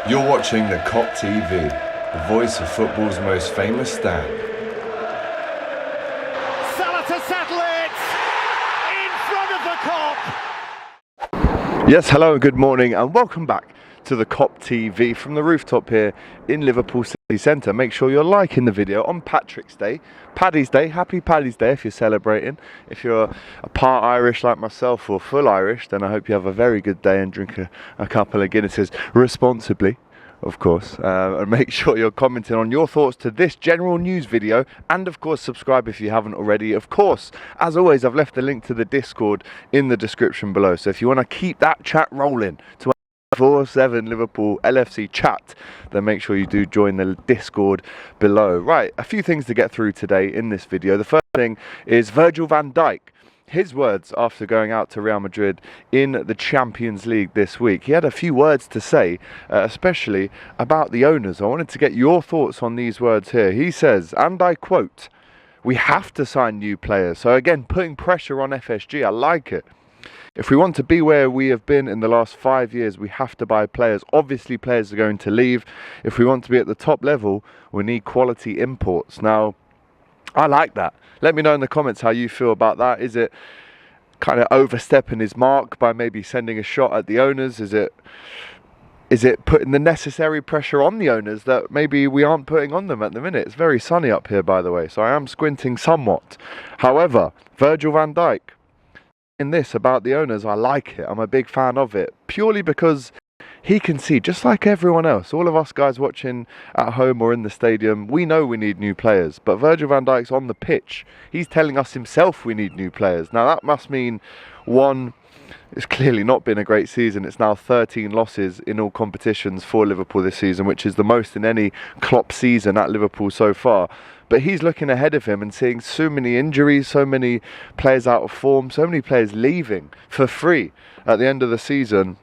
You're watching the Kop TV, the voice of football's most famous stand. Salah to settle it in front of the Kop. Yes, hello and good morning and welcome back to the Kop TV from the rooftop here in Liverpool City Centre. Make sure you're liking the video on Patrick's Day, Paddy's Day, happy Paddy's Day if you're celebrating. If you're a part Irish like myself or full Irish, then I hope you have a very good day and drink a couple of Guinnesses responsibly, of course, and make sure you're commenting on your thoughts to this general news video, and of course subscribe if you haven't already. Of course, as always, I've left the link to the Discord in the description below, so if you want to keep that chat rolling to 47 Liverpool LFC chat, then make sure you do join the Discord below. Right, a few things to get through today in this video. The first thing is Virgil van Dijk. His words after going out to Real Madrid in the Champions League this week. He had a few words to say, especially about the owners. I wanted to get your thoughts on these words here. He says, and I quote, "We have to sign new players." So again, putting pressure on FSG. I like it. If we want to be where we have been in the last 5 years, we have to buy players. Obviously, players are going to leave. If we want to be at the top level, we need quality imports. Now, I like that. Let me know in the comments how you feel about that. Is it kind of overstepping his mark by maybe sending a shot at the owners? Is it putting the necessary pressure on the owners that maybe we aren't putting on them at the minute? It's very sunny up here, by the way, so I am squinting somewhat. However, Virgil van Dijk, in this about the owners, I like it. I'm a big fan of it, purely because he can see, just like everyone else, all of us guys watching at home or in the stadium, we know we need new players. But Virgil van Dijk's on the pitch. He's telling us himself we need new players. Now that must mean, one, it's clearly not been a great season. It's now 13 losses in all competitions for Liverpool this season, which is the most in any Klopp season at Liverpool so far. But he's looking ahead of him and seeing so many injuries, so many players out of form, so many players leaving for free at the end of the season.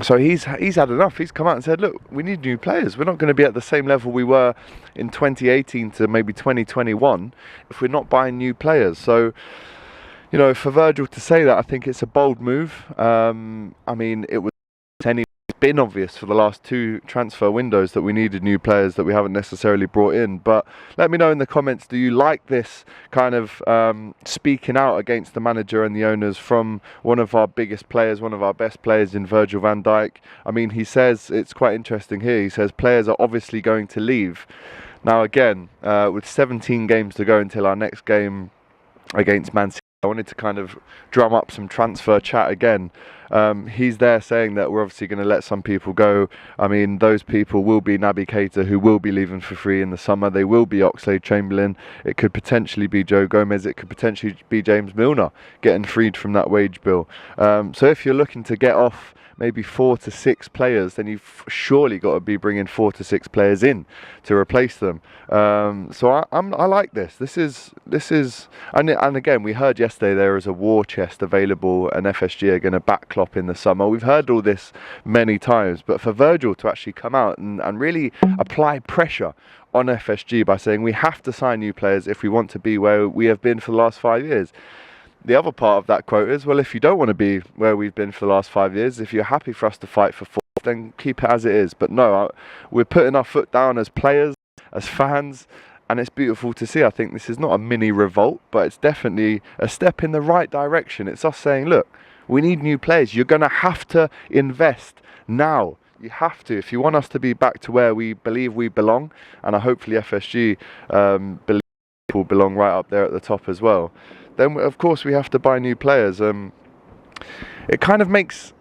So he's had enough. He's come out and said, look, we need new players. We're not going to be at the same level we were in 2018 to maybe 2021 if we're not buying new players. So, you know, for Virgil to say that, I think it's a bold move. I mean, it's been obvious for the last two transfer windows that we needed new players that we haven't necessarily brought in. But let me know in the comments, do you like this kind of speaking out against the manager and the owners from one of our biggest players, one of our best players in Virgil van Dijk? I mean, he says, it's quite interesting here, he says players are obviously going to leave. Now again, with 17 games to go until our next game against Man City, I wanted to kind of drum up some transfer chat again. He's there saying that we're obviously going to let some people go. I mean, those people will be Naby Keita, who will be leaving for free in the summer. They will be Oxlade-Chamberlain. It could potentially be Joe Gomez. It could potentially be James Milner getting freed from that wage bill. So if you're looking to get off maybe 4 to 6 players, then you've surely got to be bringing 4 to 6 players in to replace them. So I like this. This is, and again, we heard yesterday there is a war chest available and FSG are going to back Klopp in the summer. We've heard all this many times, but for Virgil to actually come out and really apply pressure on FSG by saying we have to sign new players if we want to be where we have been for the last 5 years. The other part of that quote is, well, if you don't want to be where we've been for the last 5 years, if you're happy for us to fight for fourth, then keep it as it is. But no, we're putting our foot down as players, as fans, and it's beautiful to see. I think this is not a mini revolt, but it's definitely a step in the right direction. It's us saying, look, we need new players. You're going to have to invest now. You have to, if you want us to be back to where we believe we belong, and hopefully FSG believe will belong right up there at the top as well, then of course we have to buy new players. It kind of makes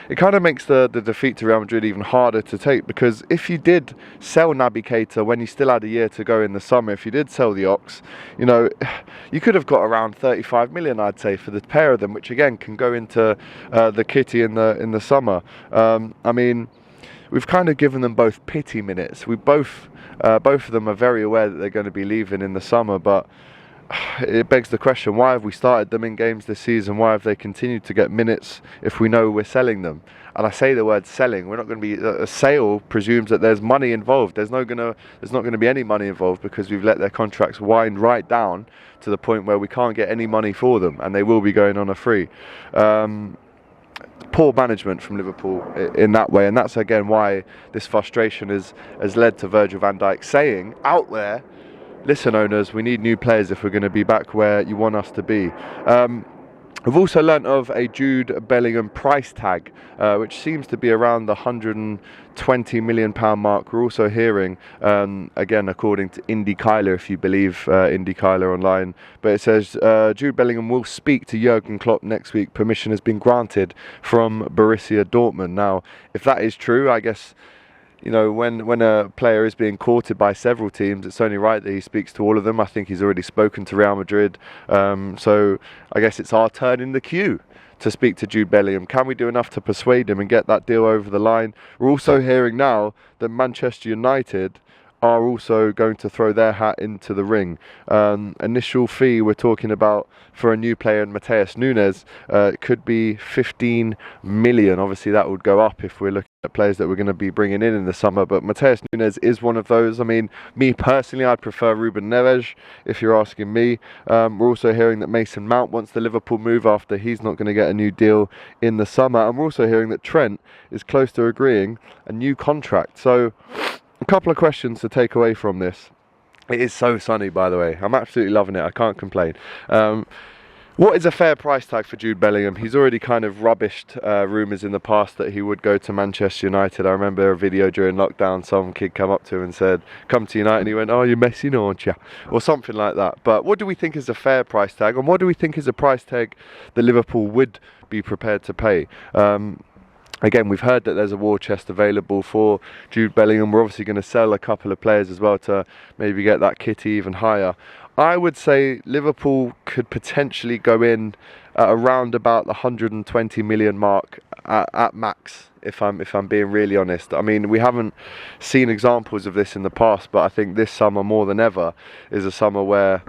the defeat to Real Madrid even harder to take, because if you did sell Naby Keita when you still had a year to go in the summer, if you did sell the Ox, you know, you could have got around 35 million, I'd say, for the pair of them, which again can go into the kitty in the summer. I mean, we've kind of given them both pity minutes. We both of them are very aware that they're going to be leaving in the summer, but it begs the question, why have we started them in games this season? Why have they continued to get minutes if we know we're selling them? And I say the word selling, we're not going to be, a sale presumes that there's money involved. There's not going to be any money involved, because we've let their contracts wind right down to the point where we can't get any money for them, and they will be going on a free. poor management from Liverpool in that way, and that's again why this frustration has led to Virgil van Dijk saying out there, listen owners, we need new players if we're going to be back where you want us to be. We've also learnt of a Jude Bellingham price tag, which seems to be around the £120 million mark. We're also hearing, again, according to Indy Kyler, if you believe Indy Kyler online, but it says Jude Bellingham will speak to Jurgen Klopp next week. Permission has been granted from Borussia Dortmund. Now, if that is true, I guess, you know, when a player is being courted by several teams, it's only right that he speaks to all of them. I think he's already spoken to Real Madrid. So I guess it's our turn in the queue to speak to Jude Bellingham. Can we do enough to persuade him and get that deal over the line? We're also hearing now that Manchester United are also going to throw their hat into the ring. Initial fee we're talking about for a new player in Mateus Nunes could be 15 million. Obviously that would go up if we're looking at players that we're going to be bringing in the summer, but Mateus Nunes is one of those. I mean, me personally, I'd prefer Ruben Neves if you're asking me. We're also hearing that Mason Mount wants the Liverpool move after he's not going to get a new deal in the summer, and we're also hearing that Trent is close to agreeing a new contract. So a couple of questions to take away from this. It is so sunny, by the way. I'm absolutely loving it. I can't complain. What is a fair price tag for Jude Bellingham? He's already kind of rubbished rumours in the past that he would go to Manchester United. I remember a video during lockdown, some kid come up to him and said, come to United, and he went, oh, you're messing, aren't you? Or something like that. But what do we think is a fair price tag, and what do we think is a price tag that Liverpool would be prepared to pay? Again, we've heard that there's a war chest available for Jude Bellingham. We're obviously going to sell a couple of players as well to maybe get that kitty even higher. I would say Liverpool could potentially go in at around about the 120 million mark at max, if I'm being really honest. I mean, we haven't seen examples of this in the past, but I think this summer more than ever is a summer where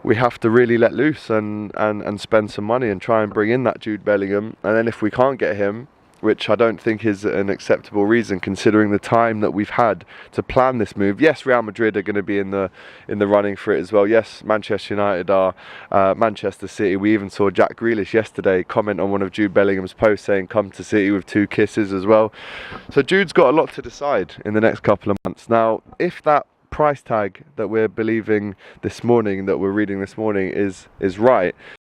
we have to really let loose and spend some money and try and bring in that Jude Bellingham. And then if we can't get him, which I don't think is an acceptable reason considering the time that we've had to plan this move. Yes, Real Madrid are going to be in the running for it as well. Yes, Manchester United are, Manchester City. We even saw Jack Grealish yesterday comment on one of Jude Bellingham's posts saying come to City with 2 kisses as well. So Jude's got a lot to decide in the next couple of months. Now, if that price tag that we're believing this morning, that we're reading this morning is right,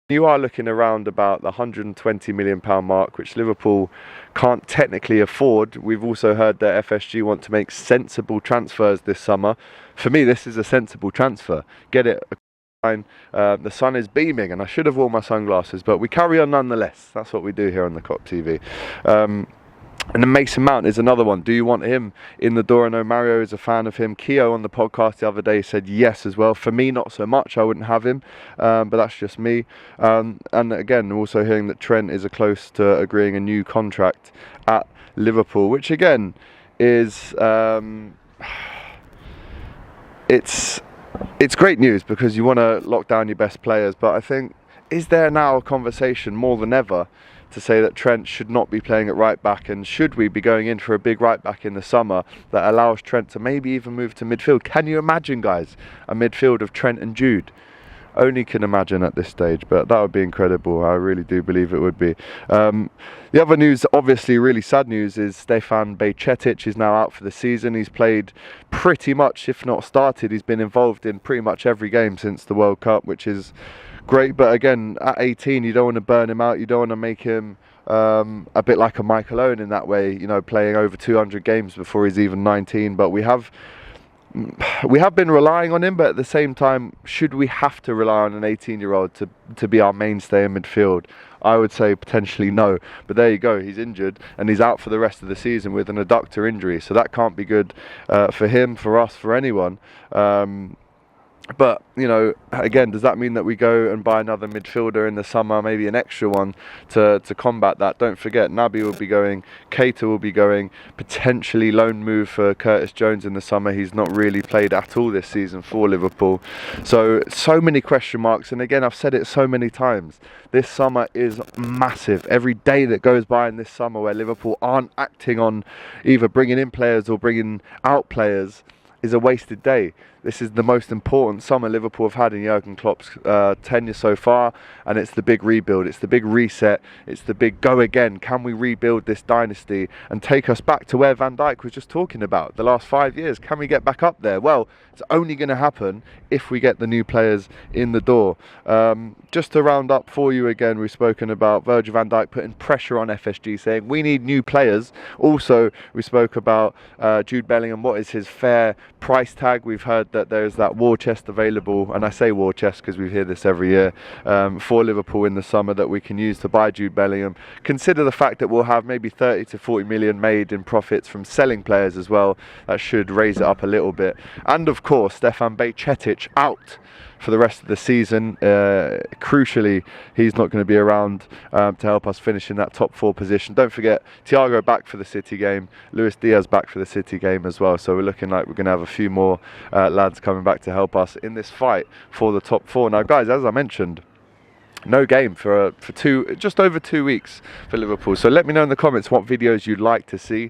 you are looking around about the £120 million mark, which Liverpool can't technically afford. We've also heard that FSG want to make sensible transfers this summer. For me, this is a sensible transfer. Get it. The sun is beaming, and I should have worn my sunglasses, but we carry on nonetheless. That's what we do here on the Kop TV. And then Mason Mount is another one. Do you want him in the door? I know Mario is a fan of him. Keo on the podcast the other day said yes as well. For me, not so much. I wouldn't have him, but that's just me. And again, also hearing that Trent is close to agreeing a new contract at Liverpool, which again is it's great news because you want to lock down your best players. But I think, is there now a conversation more than ever to say that Trent should not be playing at right back, and should we be going in for a big right back in the summer that allows Trent to maybe even move to midfield? Can you imagine, guys, a midfield of Trent and Jude? Only can imagine at this stage, but that would be incredible. I really do believe it would be. The other news, obviously really sad news, is Stefan Bajcetic is now out for the season. He's played pretty much, if not started, he's been involved in pretty much every game since the World Cup, which is great. But again, at 18, you don't want to burn him out. You don't want to make him a bit like a Michael Owen in that way, you know, playing over 200 games before he's even 19. But we have been relying on him, but at the same time, should we have to rely on an 18-year-old to be our mainstay in midfield? I would say potentially no, but there you go, he's injured and he's out for the rest of the season with an adductor injury, so that can't be good for him, for us, for anyone. But, you know, again, does that mean that we go and buy another midfielder in the summer, maybe an extra one to combat that? Don't forget, Naby will be going, Keita will be going, potentially loan move for Curtis Jones in the summer. He's not really played at all this season for Liverpool. So many question marks, and again, I've said it so many times. This summer is massive. Every day that goes by in this summer where Liverpool aren't acting on either bringing in players or bringing out players is a wasted day. this is the most important summer Liverpool have had in Jurgen Klopp's tenure so far, and it's the big rebuild, it's the big reset, it's the big go again. Can we rebuild this dynasty and take us back to where Van Dijk was just talking about the last 5 years? Can we get back up there? Well, it's only going to happen if we get the new players in the door. Just to round up for you again, we've spoken about Virgil van Dijk putting pressure on FSG, saying we need new players. Also, we spoke about Jude Bellingham. What is his fair price tag? We've heard that there's that war chest available, and I say war chest because we hear this every year, for Liverpool in the summer that we can use to buy Jude Bellingham. Consider the fact that we'll have maybe 30 to 40 million made in profits from selling players as well. That should raise it up a little bit. And of course, Stefan Bajcetic out for the rest of the season. Crucially, he's not going to be around to help us finish in that top 4 position. Don't forget, Thiago back for the City game, Luis Diaz back for the City game as well. So we're looking like we're going to have a few more lads coming back to help us in this fight for the top 4. Now, guys, as I mentioned, no game for just over 2 weeks for Liverpool. So let me know in the comments what videos you'd like to see.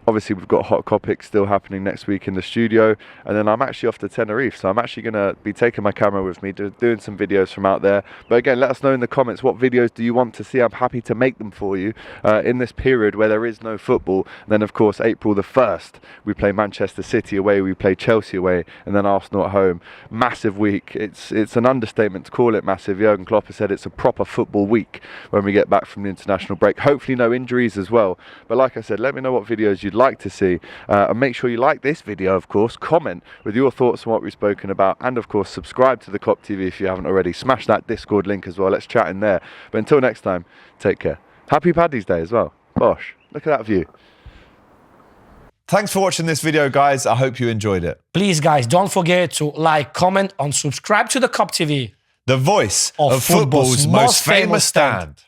Obviously, we've got Hot Topics still happening next week in the studio, and then I'm actually off to Tenerife, so I'm actually going to be taking my camera with me, doing some videos from out there. But again, let us know in the comments what videos do you want to see. I'm happy to make them for you in this period where there is no football. And then, of course, April the 1st, we play Manchester City away, we play Chelsea away, and then Arsenal at home. Massive week. It's an understatement to call it massive. Jurgen Klopp has said it's a proper football week when we get back from the international break. Hopefully no injuries as well. But like I said, let me know what videos you'd like to see, and make sure you like this video, of course, comment with your thoughts on what we've spoken about, and of course subscribe to the Kop TV if you haven't already. Smash that Discord link as well, let's chat in there. But until next time, take care. Happy Paddy's Day as well. Bosh, look at that view. Thanks for watching this video, guys. I hope you enjoyed it. Please, guys, don't forget to like, comment and subscribe to the Kop TV, The voice of football's most famous stand.